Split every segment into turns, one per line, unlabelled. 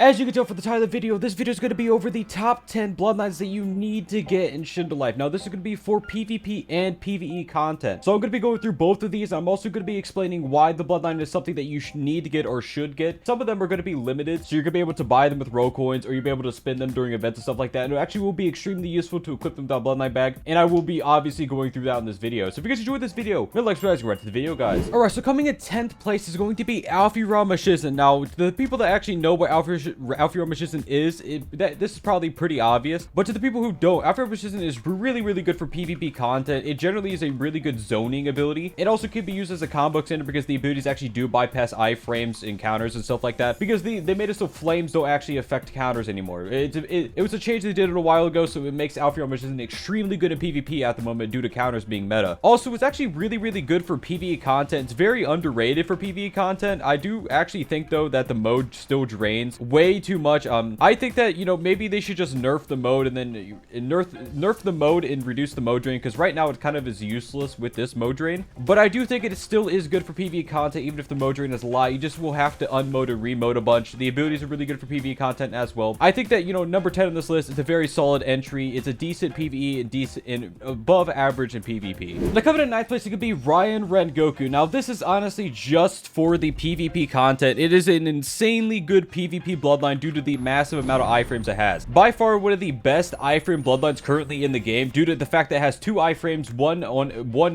As you can tell from the title of the video, this video is going to be over the top 10 bloodlines that you need to get in Shindo Life. Now, this is going to be for PvP and PvE content. So I'm going to be going through both of these. I'm also going to be explaining why the bloodline is something that you need to get or should get. Some of them are going to be limited, so you're going to be able to buy them with roll coins, or you'll be able to spend them during events and stuff like that. And it actually will be extremely useful to equip them with that bloodline bag. And I will be obviously going through that in this video. So if you guys enjoyed this video, hit like, subscribe, right to the video, guys. Alright, so coming in 10th place is going to be Alfirama Shizen. Now, the people that actually know what Alfirama Shizen is, this is probably pretty obvious, but to the people who don't, Alfirama Shizen is really good for PvP content. It generally is a really good zoning ability. It also can be used as a combo extender because the abilities actually do bypass iframes and counters and stuff like that, because they made it so flames don't actually affect counters anymore. It was a change they did a while ago, so it makes Alfirama Shizen extremely good in PvP at the moment due to counters being meta. Also, it's actually really good for PvE content. It's very underrated for PvE content. I do actually think though that the mode still drains way too much. I think that, you know, maybe they should just nerf the mode and then nerf the mode and reduce the mode drain, because right now it kind of is useless with this mode drain. But I do think it still is good for PvE content, even if the mode drain is a lot. You just will have to unmode and remote a bunch. The abilities are really good for PvE content as well. I think that, you know, number 10 on this list is a very solid entry. It's a decent PvE and decent and above average in PvP. Now, coming in 9th place, it could be Ryan Rengoku. Now, this is honestly just for the PvP content. It is an insanely good PvP bloodline due to the massive amount of iframes it has. By far one of the best iframe bloodlines currently in the game, due to the fact that it has two iframes, one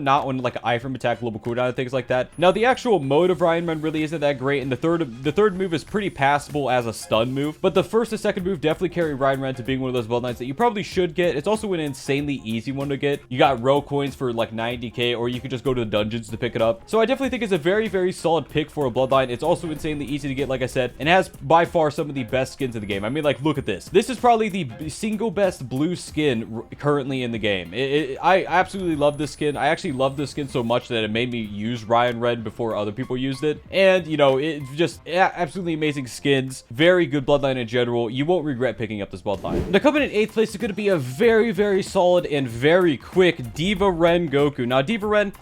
not on like an iframe attack, global cooldown, and things like that. Now, the actual mode of Ryan Ren really isn't that great, and the third move is pretty passable as a stun move, but the first and second move definitely carry Ryan Ren to being one of those bloodlines that you probably should get. It's also an insanely easy one to get. You got row coins for like 90k, or you could just go to the dungeons to pick it up. So I definitely think it's a very solid pick for a bloodline. It's also insanely easy to get, like I said, and has by far some of the best skins in the game. I mean, like, look at this. This is probably the single best blue skin currently in the game. I absolutely love this skin. I actually love this skin so much that it made me use Ryan Red before other people used it. And, you know, it's just absolutely amazing skins. Very good bloodline in general. You won't regret picking up this bloodline. Now, coming in 8th place is going to be a very solid and very quick Diva Rengoku. Now, Diva Ren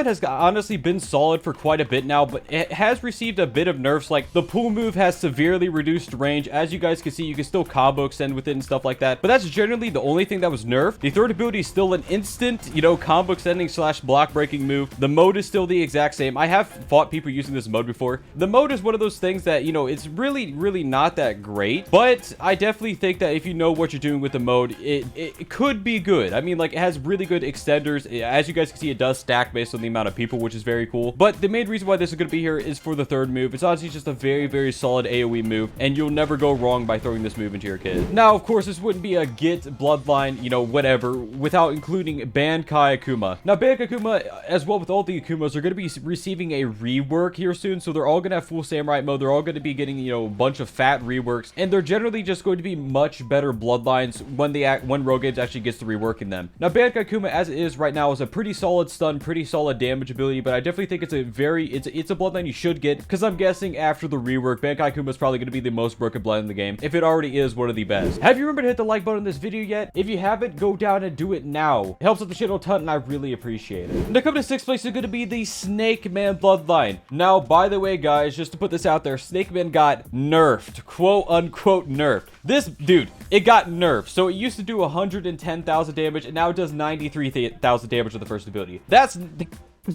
has honestly been solid for quite a bit now, but it has received a bit of nerfs. Like, the pull move has severely reduced range. As you guys can see, you can still combo extend with it and stuff like that, but that's generally the only thing that was nerfed. The third ability is still an instant, you know, combo extending / block breaking move. The mode is still the exact same. I have fought people using this mode before. The mode is one of those things that, you know, it's really not that great, but I definitely think that if you know what you're doing with the mode, it could be good. I mean, like, it has really good extenders. As you guys can see, it does stack based on the amount of people, which is very cool. But the main reason why this is going to be here is for the third move. It's honestly just a very solid AoE move, and you'll never go wrong by throwing this move into your kid. Now, of course, this wouldn't be a get bloodline, you know, whatever, without including Bankai Akuma. Now, Bankai Akuma, as well with all the Akumas, are going to be receiving a rework here soon, so they're all going to have full samurai mode. They're all going to be getting, you know, a bunch of fat reworks, and they're generally just going to be much better bloodlines when Rogue Games actually gets to reworking them. Now, Bankai Akuma, as it is right now, is a pretty solid stun, pretty solid damage ability, but I definitely think it's a bloodline you should get, because I'm guessing after the rework, Bankai Akuma is probably going to be the most broken blood in the game, if it already is one of the best. Have you remembered to hit the like button on this video yet? If you haven't, go down and do it now. It helps out the channel a ton, and I really appreciate it. Now, coming to 6th place is going to be the Snake Man bloodline. Now, by the way, guys, just to put this out there, Snake Man got nerfed, quote unquote nerfed. This dude, it got nerfed. So it used to do 110,000 damage, and now it does 93,000 damage with the first ability.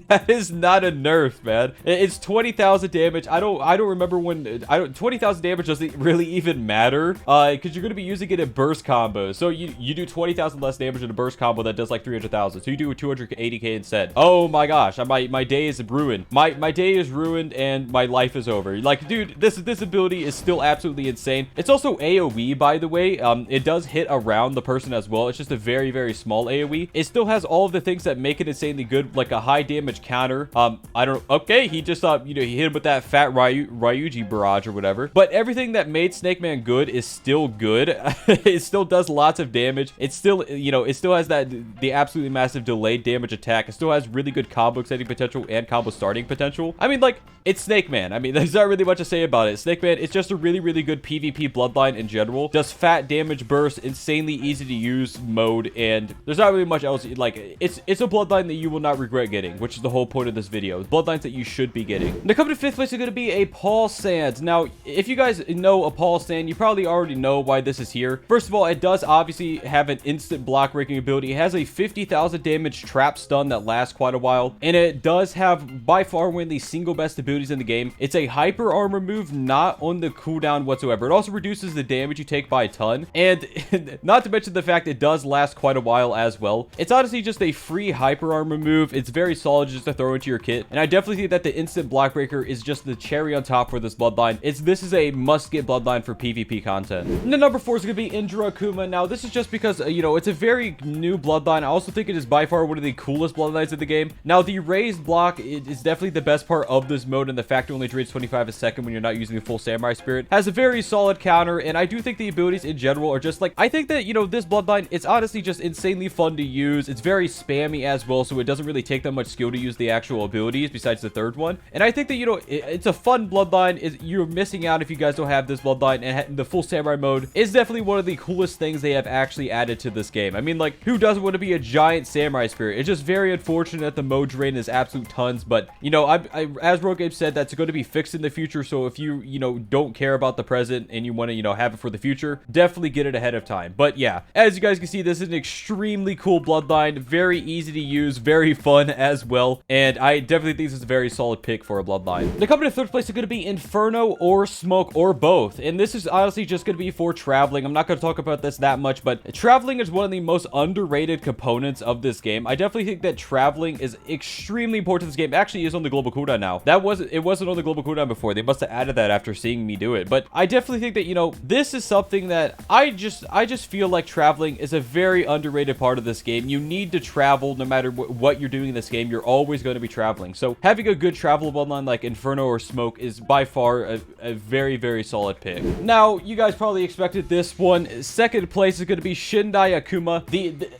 That is not a nerf, man. It's 20,000 damage. I don't remember when 20,000 damage doesn't really even matter, because you're going to be using it in burst combos. So you do 20,000 less damage in a burst combo that does like 300,000. So you do 280k instead. Oh my gosh, my day is ruined. My day is ruined and my life is over. Like, dude, this ability is still absolutely insane. It's also AoE, by the way. It does hit around the person as well. It's just a very small AoE. It still has all of the things that make it insanely good, like a high damage counter. I don't know. Okay, he just you know, he hit him with that fat Ryuji barrage or whatever, but everything that made Snake Man good is still good. It still does lots of damage. It still, you know, it still has the absolutely massive delayed damage attack. It still has really good combo extending potential and combo starting potential. I mean, like, it's Snake Man. I mean, there's not really much to say about it. Snake Man, it's just a really good PvP bloodline in general. Does fat damage burst, insanely easy to use mode, and there's not really much else. Like, it's a bloodline that you will not regret getting, which which is the whole point of this video. Bloodlines that you should be getting. Now, coming to 5th place is going to be a Paul Sands. Now, if you guys know a Paul Sand, you probably already know why this is here. First of all, it does obviously have an instant block breaking ability. It has a 50,000 damage trap stun that lasts quite a while, and it does have by far one of the single best abilities in the game. It's a hyper armor move, not on the cooldown whatsoever. It also reduces the damage you take by a ton, and not to mention the fact it does last quite a while as well. It's honestly just a free hyper armor move. It's very solid just to throw into your kit, and I definitely think that the instant block breaker is just the cherry on top for this bloodline. This is a must get bloodline for PvP content. And the number 4 is going to be Indra Akuma. Now, this is just because, you know, it's a very new bloodline. I also think it is by far one of the coolest bloodlines in the game. Now, the raised block is definitely the best part of this mode, and the fact it only drains 25 a second when you're not using the full samurai spirit has a very solid counter, and I do think the abilities in general are just like, I think that, you know, this bloodline, it's honestly just insanely fun to use. It's very spammy as well, so it doesn't really take that much skill to use the actual abilities besides the third one. And I think that, you know, it's a fun bloodline. You're missing out if you guys don't have this bloodline, and the full samurai mode is definitely one of the coolest things they have actually added to this game. I mean, like, who doesn't want to be a giant samurai spirit? It's just very unfortunate that the mode drain is absolute tons, but, you know, as Rogue Ape said, that's going to be fixed in the future, so if you know, don't care about the present and you want to, you know, have it for the future, definitely get it ahead of time. But yeah, as you guys can see, this is an extremely cool bloodline, very easy to use, very fun as well, and I definitely think this is a very solid pick for a bloodline. Now, coming to 3rd place is going to be Inferno or Smoke or both, and this is honestly just going to be for traveling. I'm not going to talk about this that much, but traveling is one of the most underrated components of this game. I definitely think that traveling is extremely important to this game. It actually is on the global cooldown now. It wasn't on the global cooldown before. They must have added that after seeing me do it, but I definitely think that, you know, this is something that I just feel like traveling is a very underrated part of this game. You need to travel no matter what you're doing in this game. You're always going to be traveling, so having a good travel bloodline like Inferno or Smoke is by far a very, very solid pick. Now, you guys probably expected this one. 2nd place is going to be Shindai Akuma.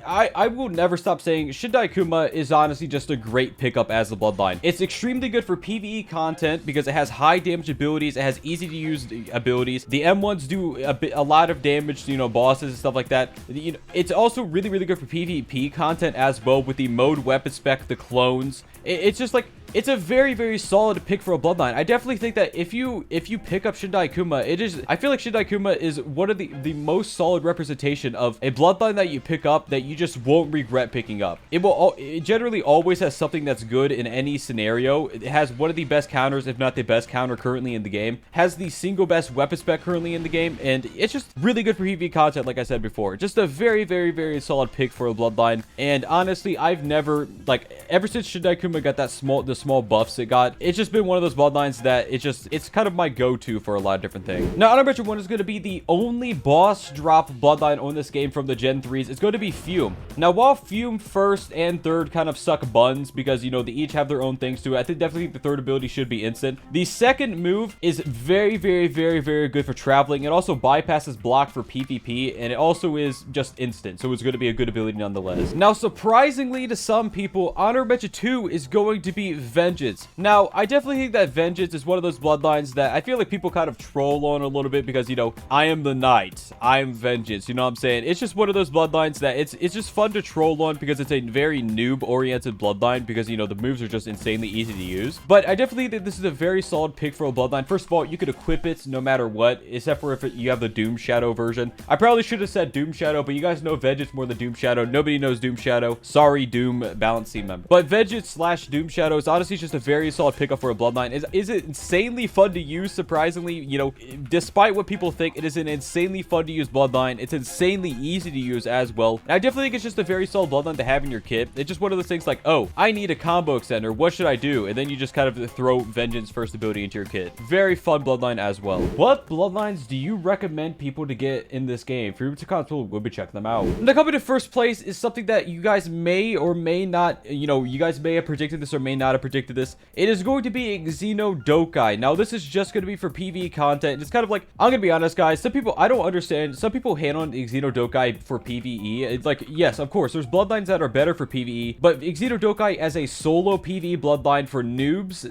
I will never stop saying Shindai Akuma is honestly just a great pickup as the bloodline. It's extremely good for PvE content because it has high damage abilities. It has easy to use abilities. The M1s do a lot of damage to, you know, bosses and stuff like that. You know, it's also really, really good for PvP content as well with the mode weapon spec, the clones. It's just like, it's a very, very solid pick for a bloodline. I definitely think that if you pick up Shindai Akuma, I feel like Shindai Akuma is one of the most solid representation of a bloodline that you pick up that you just won't regret picking up. It generally always has something that's good in any scenario. It has one of the best counters, if not the best counter currently in the game. Has the single best weapon spec currently in the game, and it's just really good for PvP content, like I said before. Just a very, very, very solid pick for a bloodline. And honestly, I've never, like, ever since Shindai Akuma got that small buffs it got, it's just been one of those bloodlines that it's kind of my go-to for a lot of different things. Now, honorable 1 is going to be the only boss drop bloodline on this game from the Gen 3s. It's going to be Fume. Now, while Fume 1st and 3rd kind of suck buns because, you know, they each have their own things to it, I think definitely the 3rd ability should be instant. The 2nd move is very, very, very, very good for traveling. It also bypasses block for PvP, and it also is just instant, so it's going to be a good ability nonetheless. Now, surprisingly to some people, honorable 2 is going to be Vengeance. Now, I definitely think that Vengeance is one of those bloodlines that I feel like people kind of troll on a little bit because, you know, I am the knight, I am Vengeance, you know what I'm saying? It's just one of those bloodlines that it's just fun to troll on because it's a very noob-oriented bloodline because, you know, the moves are just insanely easy to use. But I definitely think this is a very solid pick for a bloodline. First of all, you could equip it no matter what, except for if you have the Doom Shadow version. I probably should have said Doom Shadow, but you guys know Vengeance more than Doom Shadow. Nobody knows Doom Shadow. Sorry, Doom balance team member. But Vengeance / Doom Shadow is honestly just a very solid pickup for a bloodline. Is it insanely fun to use? Surprisingly, you know, despite what people think, it is an insanely fun to use bloodline. It's insanely easy to use as well. And I definitely think it's just a very solid bloodline to have in your kit. It's just one of those things like, oh, I need a combo extender. What should I do? And then you just kind of throw Vengeance 1st ability into your kit. Very fun bloodline as well. What bloodlines do you recommend people to get in this game? For you to console, we'll be checking them out. Now, coming to 1st place is something that you guys may or may not, you know, you guys may have predicted this or may not have predicted predicted this. It is going to be Xeno Dokai. Now, this is just going to be for PvE content. It's kind of like, I'm going to be honest, guys. Some people, I don't understand. Some people hate on Xeno Dokai for PvE. It's like, yes, of course, there's Bloodlines that are better for PvE, but Xeno Dokai as a solo PvE Bloodline for noobs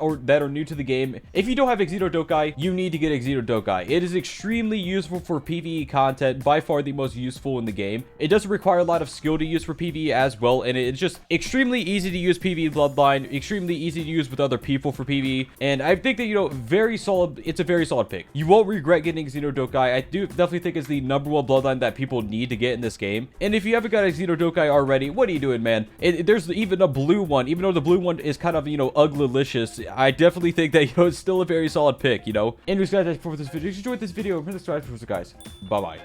or that are new to the game, if you don't have Xeno Dokai, you need to get Xeno Dokai. It is extremely useful for PvE content, by far the most useful in the game. It doesn't require a lot of skill to use for PvE as well, and it's just extremely easy to use PvE Bloodline, extremely easy to use with other people for PvE, and I think that, you know, very solid. It's a very solid pick. You won't regret getting Xeno Dokai. I do definitely think it's the #1 Bloodline that people need to get in this game, and if you haven't got a Xeno Dokai already, what are you doing, man? There's even a blue one, even though the blue one is kind of, you know, ugly-licious. I definitely think that, you know, it's still a very solid pick, you know. Anyways, guys, that's it for this video. If you enjoyed this video, remember to subscribe for guys. Bye-bye.